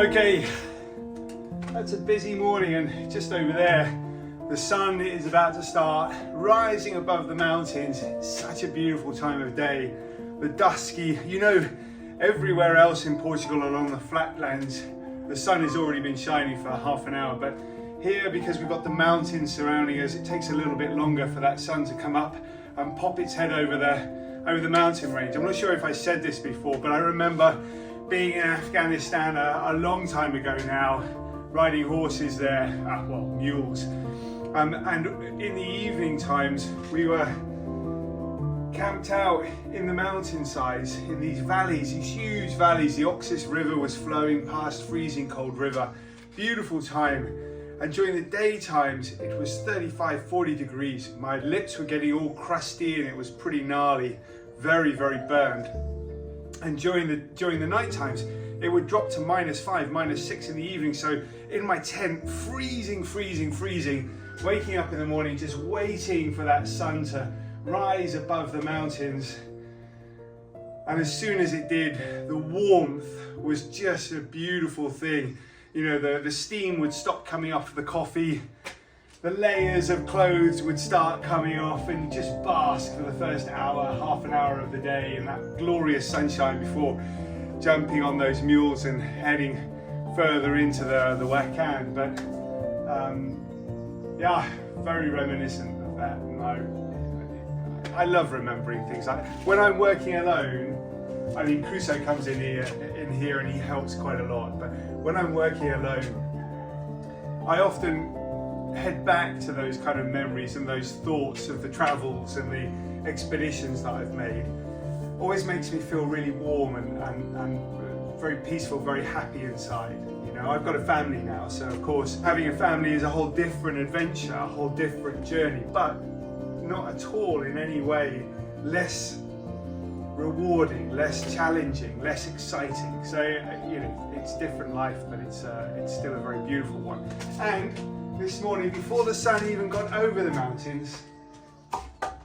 Okay, that's a busy morning, and just over there the sun is about to start rising above the mountains. It's such a beautiful time of day. The dusky, everywhere else in Portugal along the flatlands the sun has already been shining for half an hour, but here, because we've got the mountains surrounding us, it takes a little bit longer for that sun to come up and pop its head over the mountain range. I'm not sure if I said this before, but I remember being in Afghanistan a long time ago now, riding horses there, mules. And in the evening times, we were camped out in the mountainsides, in these valleys, these huge valleys. The Oxus River was flowing past freezing cold river. Beautiful time. And during the daytimes, it was 35, 40 degrees. My lips were getting all crusty and it was pretty gnarly, very, very burned. And during the night times, it would drop to -5, -6 in the evening. So in my tent, freezing, waking up in the morning, just waiting for that sun to rise above the mountains. And as soon as it did, the warmth was just a beautiful thing. The steam would stop coming off the coffee, the layers of clothes would start coming off, and you just bask for the first hour, half an hour of the day in that glorious sunshine before jumping on those mules and heading further into the Wakhan. But very reminiscent of that. I love remembering things. When I'm working alone, Crusoe comes in here and he helps quite a lot, but when I'm working alone, I often head back to those kind of memories and those thoughts of the travels and the expeditions that I've made. Always makes me feel really warm and very peaceful, very happy inside. I've got a family now, so of course having a family is a whole different adventure, a whole different journey, but not at all in any way less rewarding, less challenging, less exciting. So it's different life, but it's still a very beautiful one. And this morning, before the sun even got over the mountains,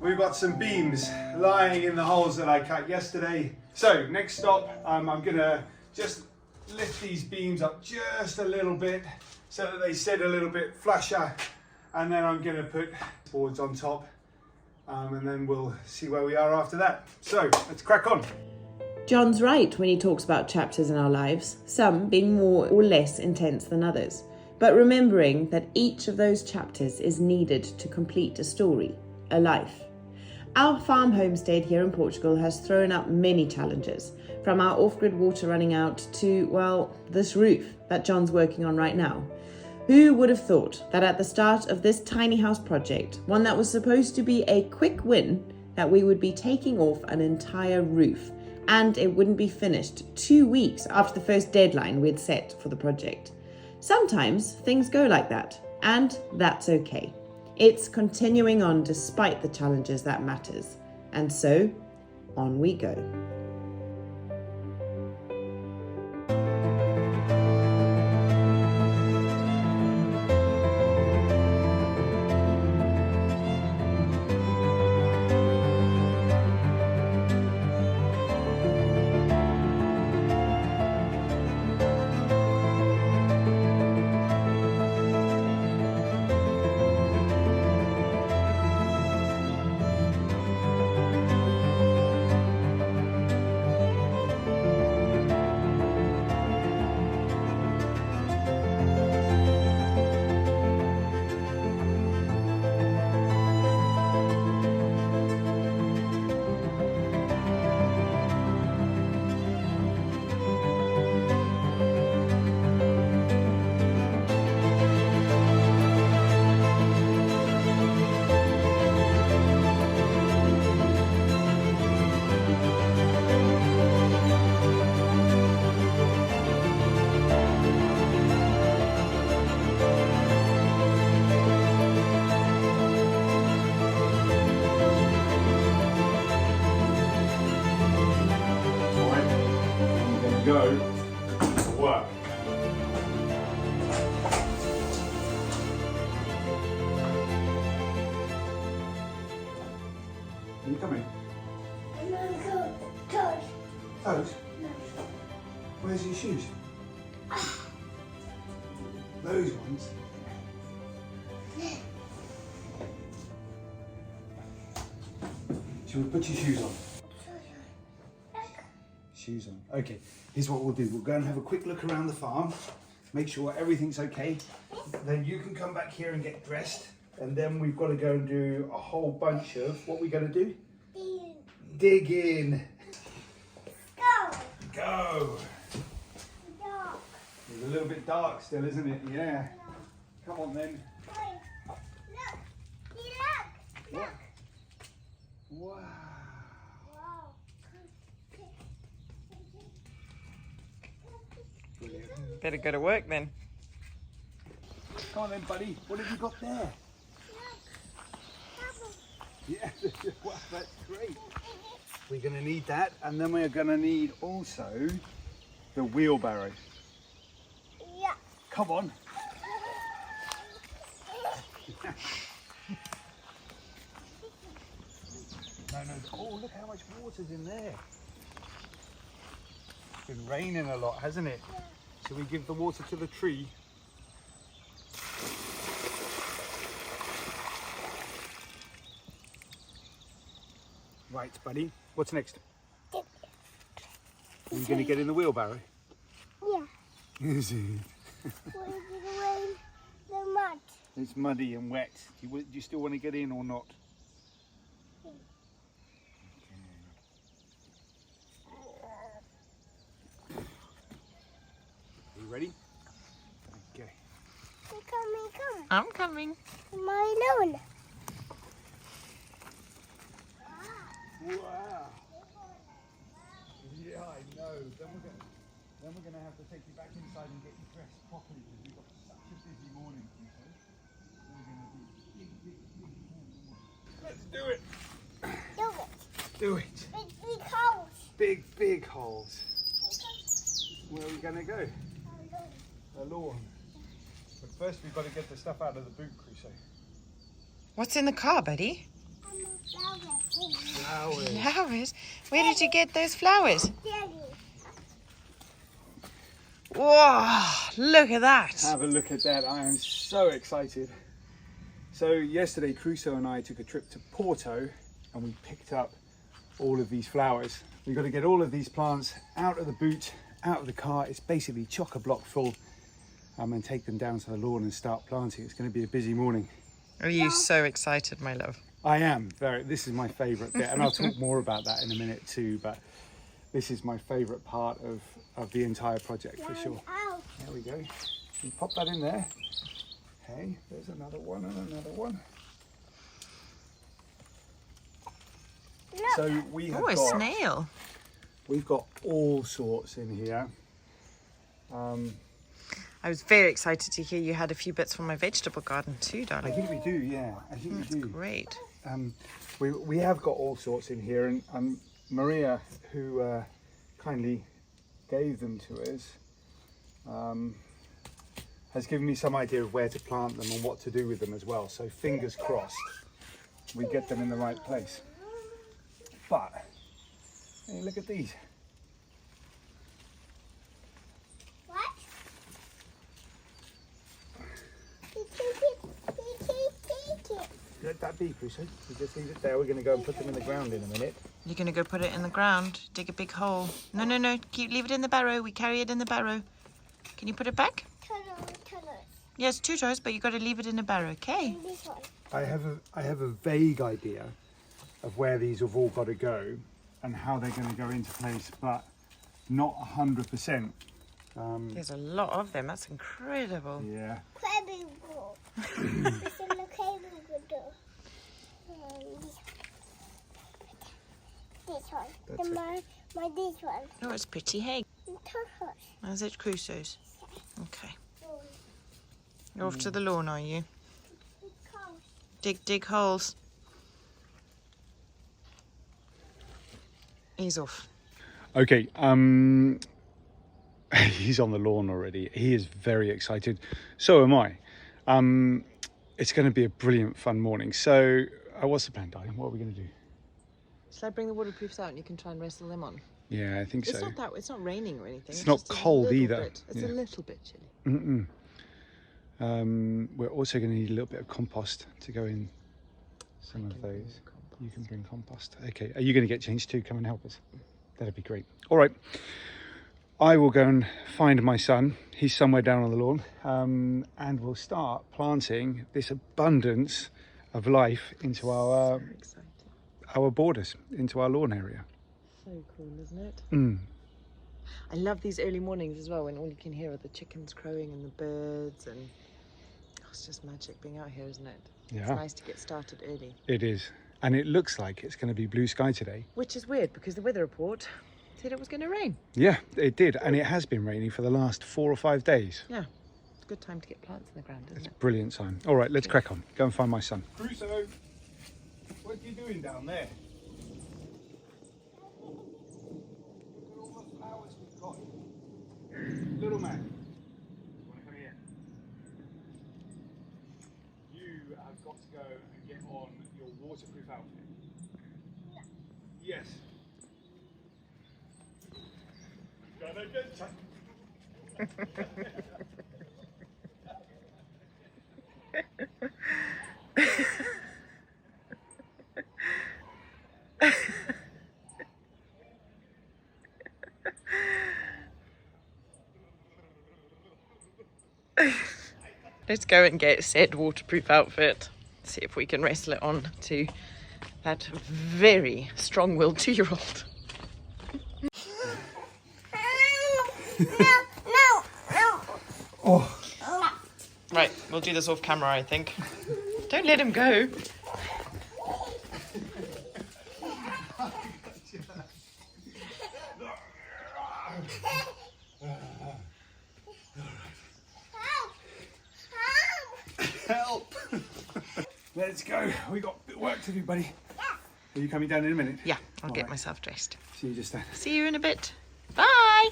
we've got some beams lying in the holes that I cut yesterday. So next stop, I'm gonna just lift these beams up just a little bit so that they sit a little bit flusher, and then I'm gonna put boards on top. And then we'll see where we are after that. So let's crack on. John's right when he talks about chapters in our lives, some being more or less intense than others, but remembering that each of those chapters is needed to complete a story, a life. Our farm homestead here in Portugal has thrown up many challenges, from our off-grid water running out to, this roof that John's working on right now. Who would have thought that at the start of this tiny house project, one that was supposed to be a quick win, that we would be taking off an entire roof, and it wouldn't be finished 2 weeks after the first deadline we'd set for the project. Sometimes things go like that, and that's okay. It's continuing on despite the challenges that matters. And so, on we go. Go to work. Are you coming? I'm gonna go toes. Toes? No. Where's your shoes? Ah. those ones. Shall we put your shoes on? Shoes on. Okay, here's what we'll do. We'll go and have a quick look around the farm, make sure everything's okay. Then you can come back here and get dressed. And then we've got to go and do a whole bunch of, what we got to do? Dig in. Go. Go. Dark. It's a little bit dark still, isn't it? Yeah. Come on then. Look. Look. Wow. Brilliant. Better go to work then. Come on then, buddy. What have you got there? Yeah, wow, that's great. We're going to need that, and then we're going to need also the wheelbarrow. Yeah. Come on. No. Oh, look how much water's in there. It's been raining a lot, hasn't it? Yeah. Shall we give the water to the tree? Right, buddy. What's next? Are you going to get in the wheelbarrow? Yeah. Is it? We're away the mud. It's muddy and wet. Do you still want to get in or not? Are you ready? Okay. Come. I'm coming. Am I alone? Wow. Yeah, I know. Then we're gonna have to take you back inside and get you dressed properly because we've got such a busy morning. We're gonna do Let's do it. Do it. Big holes. Big holes. Where are we gonna go? A lawn. But first we've got to get the stuff out of the boot, Crusoe. What's in the car, buddy? Flowers. Flowers? Where did you get those flowers? Daddy. Whoa, look at that. Have a look at that. I am so excited. So yesterday Crusoe and I took a trip to Porto and we picked up all of these flowers. We've got to get all of these plants out of the boot, out of the car. It's basically chock-a-block full. And take them down to the lawn and start planting. It's going to be a busy morning. Are you so excited, my love? I am very. This is my favourite bit, and I'll talk more about that in a minute too. But this is my favourite part of the entire project for sure. There we go. You pop that in there. Okay, there's another one and another one. So we have a snail. We've got all sorts in here. I was very excited to hear you had a few bits from my vegetable garden too, I darling. think we do, yeah. I think we do. Great. We have got all sorts in here, and Maria, who kindly gave them to us, has given me some idea of where to plant them and what to do with them as well. So fingers crossed, we get them in the right place. But hey, look at these. Let that be, Crusoe. We just leave it there. We're going to go and put them in the ground in a minute. You're going to go put it in the ground, dig a big hole. No. Leave it in the barrow. We carry it in the barrow. Can you put it back? Tunnels. Yes, 2 toes, but you got to leave it in a barrow, okay? And this one. I have a vague idea of where these have all got to go and how they're going to go into place, but not 100%. There's a lot of them. That's incredible. Yeah. Incredible. It's in the cable. This one. That's it. This one. Oh, it's pretty. Hey, Tunnels. is it Crusoe's? Okay. You're off to the lawn, are you? Dig holes. He's off. Okay, he's on the lawn already. He is very excited. So am I. It's going to be a brilliant, fun morning. So, what's the plan, darling? What are we going to do? Shall I bring the waterproofs out and you can try and wrestle them on? Yeah, I think so. It's not raining or anything. It's not just a cold little either. bit. It's Yeah. a little bit chilly. We're also going to need a little bit of compost to go in some of those. You can bring compost. Okay, are you going to get changed too? Come and help us. That'd be great. All right. I will go and find my son. He's somewhere down on the lawn. And we'll start planting this abundance of life into our borders, into our lawn area. So cool, isn't it? Mm. I love these early mornings as well, when all you can hear are the chickens crowing and the birds, and it's just magic being out here, isn't it? Yeah. It's nice to get started early. It is. And it looks like it's going to be blue sky today. Which is weird, because the weather report said it was going to rain. Yeah, it did. And it has been raining for the last 4 or 5 days. Yeah, it's a good time to get plants in the ground, isn't it? Brilliant time. All right, let's crack on. Go and find my son. Crusoe, what are you doing down there? Look at all the flowers we've got. Little man, you want to come here? You have got to go and get on your waterproof outfit. Yes. Gonna get Let's go and get said waterproof outfit. See if we can wrestle it on to that very strong-willed 2-year-old. Oh. Right, we'll do this off camera, I think. Don't let him go. Help! Let's go. We got work to do, buddy. Are you coming down in a minute? Yeah, I'll get right. myself dressed. See you just then. See you in a bit. Bye!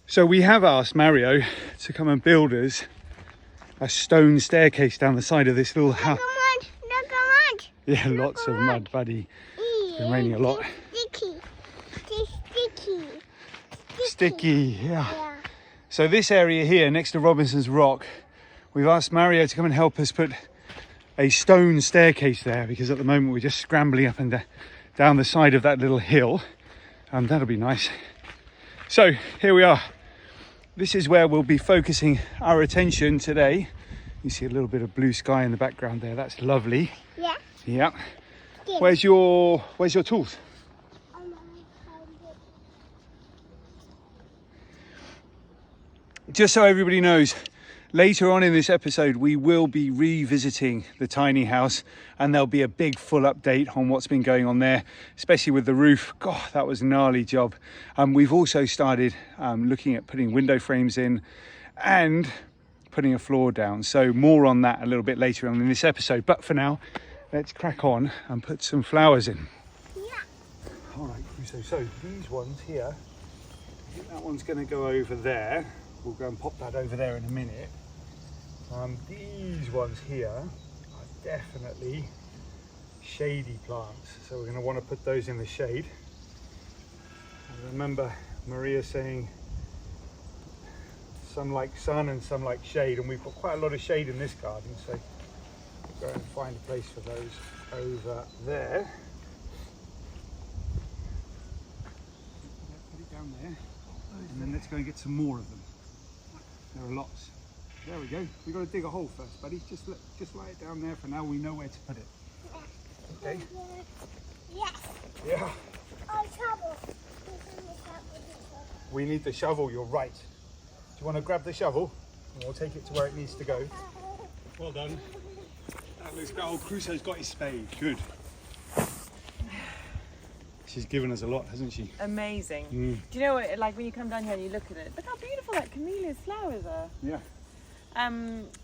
So we have asked Mario to come and build us a stone staircase down the side of this little house. Yeah, lots of mud, buddy. It's been raining a lot. Sticky, yeah. So this area here next to Robinson's Rock, we've asked Mario to come and help us put a stone staircase there, because at the moment we're just scrambling up and down the side of that little hill. That'll be nice. So here we are. This is where we'll be focusing our attention today. You see a little bit of blue sky in the background there. That's lovely. Yeah. Yeah. Where's your tools? Just so everybody knows, later on in this episode we will be revisiting the tiny house, and there'll be a big full update on what's been going on there, especially with the roof. God, that was a gnarly job. We've also started looking at putting window frames in and putting a floor down, so more on that a little bit later on in this episode. But for now, let's crack on and put some flowers in. Yeah. All right, Crusoe, so these ones here, I think that one's going to go over there. We'll go and pop that over there in a minute. These ones here are definitely shady plants, so we're going to want to put those in the shade. I remember Maria saying some like sun and some like shade, and we've got quite a lot of shade in this garden, so we'll go and find a place for those over there. Put it down there, and then let's go and get some more of them. There are lots. There we go. We've got to dig a hole first, buddy. Just lie it down there for now. We know where to put it. Okay? Yes. Yeah. Oh, trouble. We need the shovel, you're right. Do you want to grab the shovel? And we'll take it to where it needs to go. Well done. That looks good. Oh, Crusoe's got his spade. Good. She's given us a lot, hasn't she? Amazing. Mm. Do you know what, like when you come down here and you look at it, look how beautiful that camellia's flowers are. Yeah.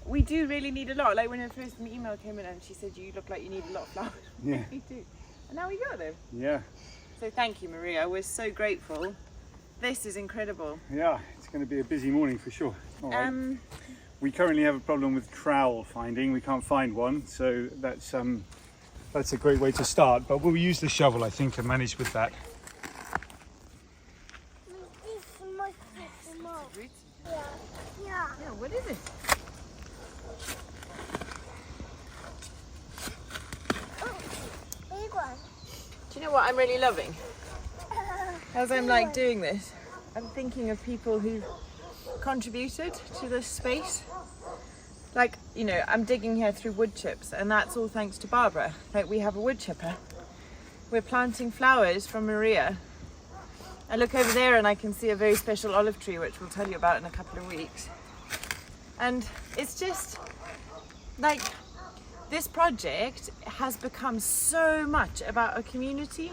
We do really need a lot. Like when her first email came in and she said, you look like you need a lot of flowers. Yeah. We do. And now we got them. Yeah. So thank you, Maria. We're so grateful. This is incredible. Yeah, it's going to be a busy morning for sure. All right. We currently have a problem with trowel finding. We can't find one, so that's a great way to start. But we'll use the shovel, I think, and manage with that. You know what I'm really loving? As I'm like doing this, I'm thinking of people who've contributed to this space. Like, you know, I'm digging here through wood chips, and that's all thanks to Barbara. Like, we have a wood chipper. We're planting flowers from Maria. I look over there and I can see a very special olive tree, which we'll tell you about in a couple of weeks. And it's just like, this project has become so much about a community,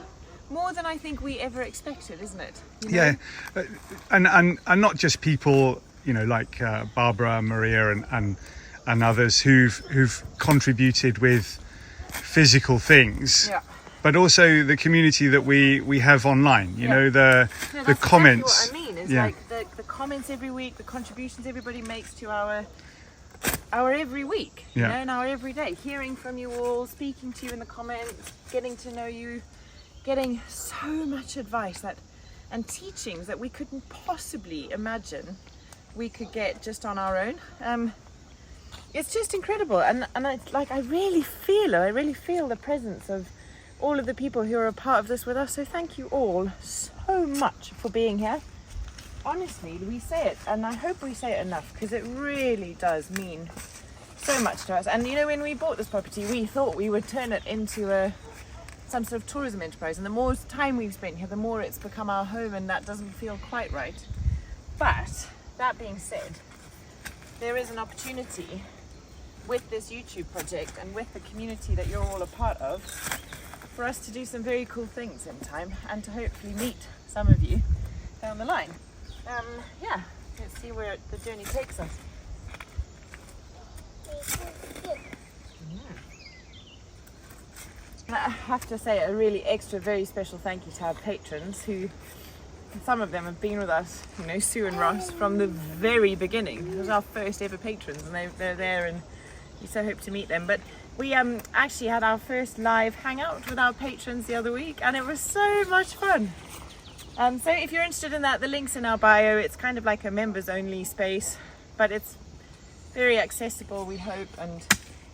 more than I think we ever expected, isn't it? You know? Yeah, and not just people, you know, like Barbara, Maria, and others who've contributed with physical things. Yeah. But also the community that we have online, you know, the comments. Exactly what I mean is like the comments every week, the contributions everybody makes to our every week, you know, and our every day. Hearing from you all, speaking to you in the comments, getting to know you, getting so much advice and teachings that we couldn't possibly imagine we could get just on our own. It's just incredible, and it's like I really feel the presence of all of the people who are a part of this with us. So thank you all so much for being here. Honestly, we say it, and I hope we say it enough, because it really does mean so much to us. And you know, when we bought this property, we thought we would turn it into some sort of tourism enterprise, and the more time we've spent here, the more it's become our home, and that doesn't feel quite right. But that being said, there is an opportunity with this YouTube project and with the community that you're all a part of, for us to do some very cool things in time, and to hopefully meet some of you down the line. Yeah, let's see where the journey takes us. And I have to say a really extra, very special thank you to our patrons, who, some of them have been with us, you know, Sue and Ross, from the very beginning. It was our first ever patrons, and they're there, and we so hope to meet them. But we actually had our first live hangout with our patrons the other week, and it was so much fun. So if you're interested in that, the link's in our bio. It's kind of like a members only space, but it's very accessible, we hope, and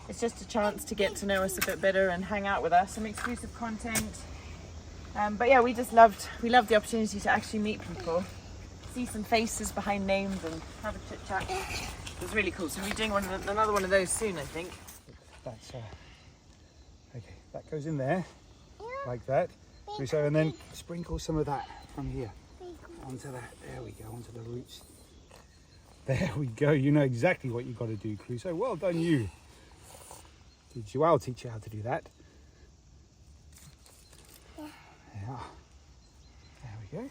it's just a chance to get to know us a bit better and hang out with us, some exclusive content. But yeah, we loved the opportunity to actually meet people, see some faces behind names, and have a chit chat. It was really cool. So we'll be doing another one of those soon, I think. That's okay. That goes in there, like that. So, and then sprinkle some of that from here onto that. There we go, onto the roots. There we go. You know exactly what you've got to do, Crusoe. Well done, you. I'll teach you how to do that. Yeah. There we go.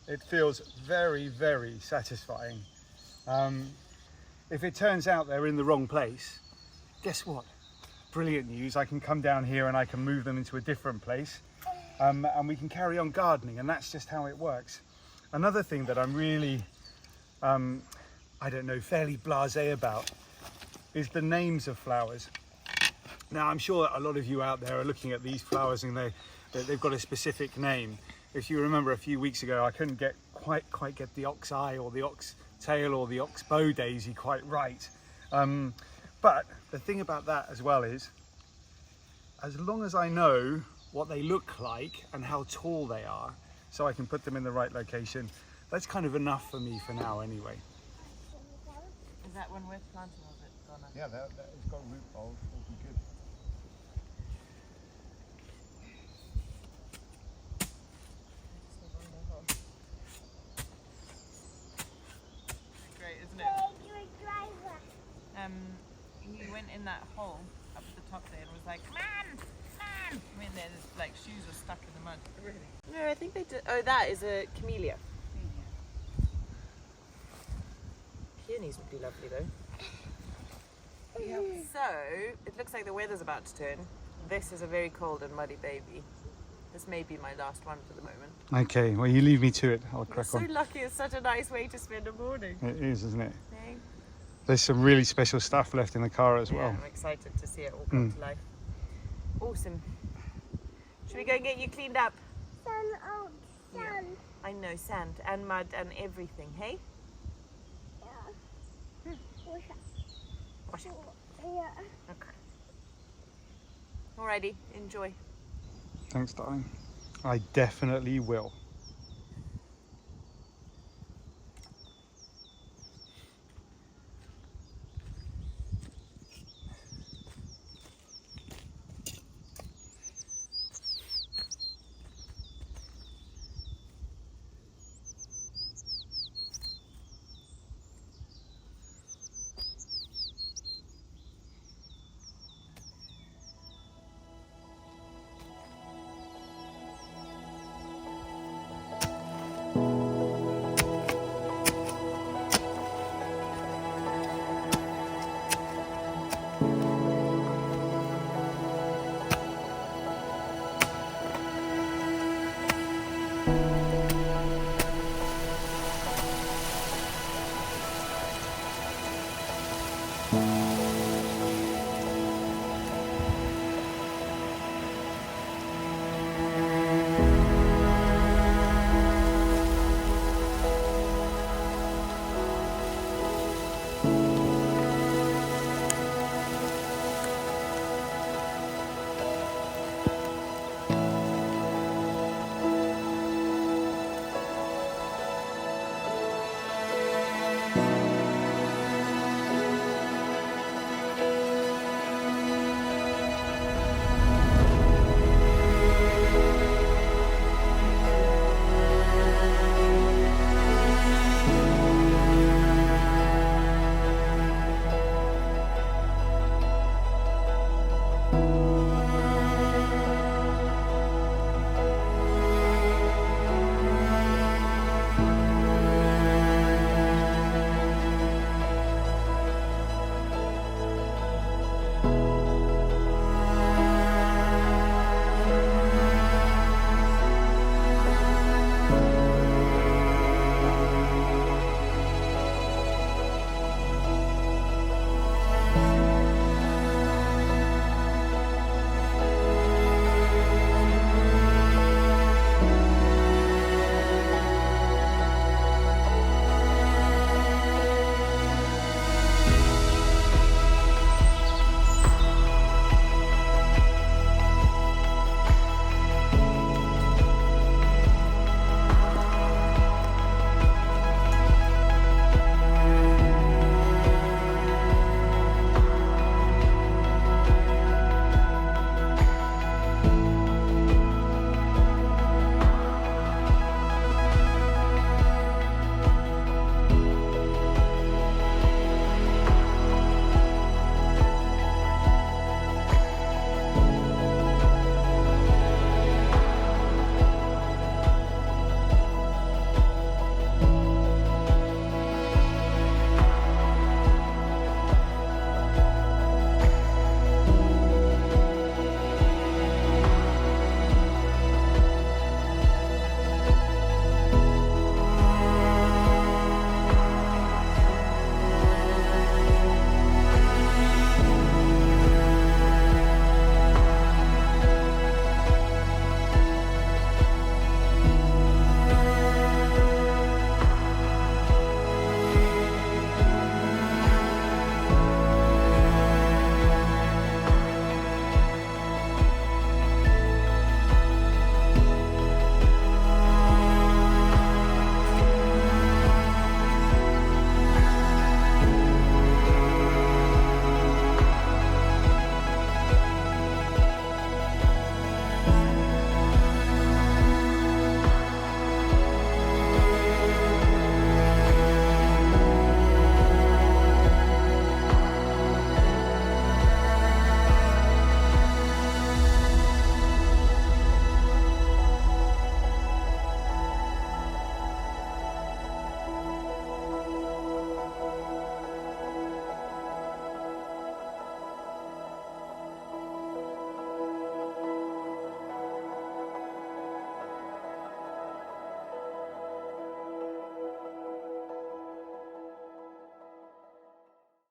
It feels very, very satisfying. If it turns out they're in the wrong place, guess what? Brilliant news. I can come down here and I can move them into a different place, and we can carry on gardening, and that's just how it works. Another thing that I'm really, I don't know, fairly blasé about is the names of flowers. Now, I'm sure a lot of you out there are looking at these flowers and they've got a specific name. If you remember a few weeks ago, I couldn't quite get the ox eye or the ox tail or the oxbow daisy quite right. But the thing about that as well is, as long as I know what they look like and how tall they are, so I can put them in the right location, that's kind of enough for me for now anyway. Is that one worth planting, or is it gone? Yeah, it's got root bulbs, it'll be good. Great, isn't it? He went in that hole up at the top there and was like, "Man, man!" When his like shoes were stuck in the mud. Really? No, I think they did. Oh, that is a camellia. Peonies would be lovely though. Yeah. So it looks like the weather's about to turn. This is a very cold and muddy baby. This may be my last one for the moment. Okay, well, you leave me to it. I'll crack on. So lucky. It's such a nice way to spend a morning. It is, isn't it? Yeah. There's some really special stuff left in the car as well. I'm excited to see it all come to life. Awesome. Should we go and get you cleaned up? Sand. Yeah. I know, sand and mud and everything, hey? Yeah. Wash it. Yeah. Okay. Alrighty, enjoy. Thanks, darling. I definitely will.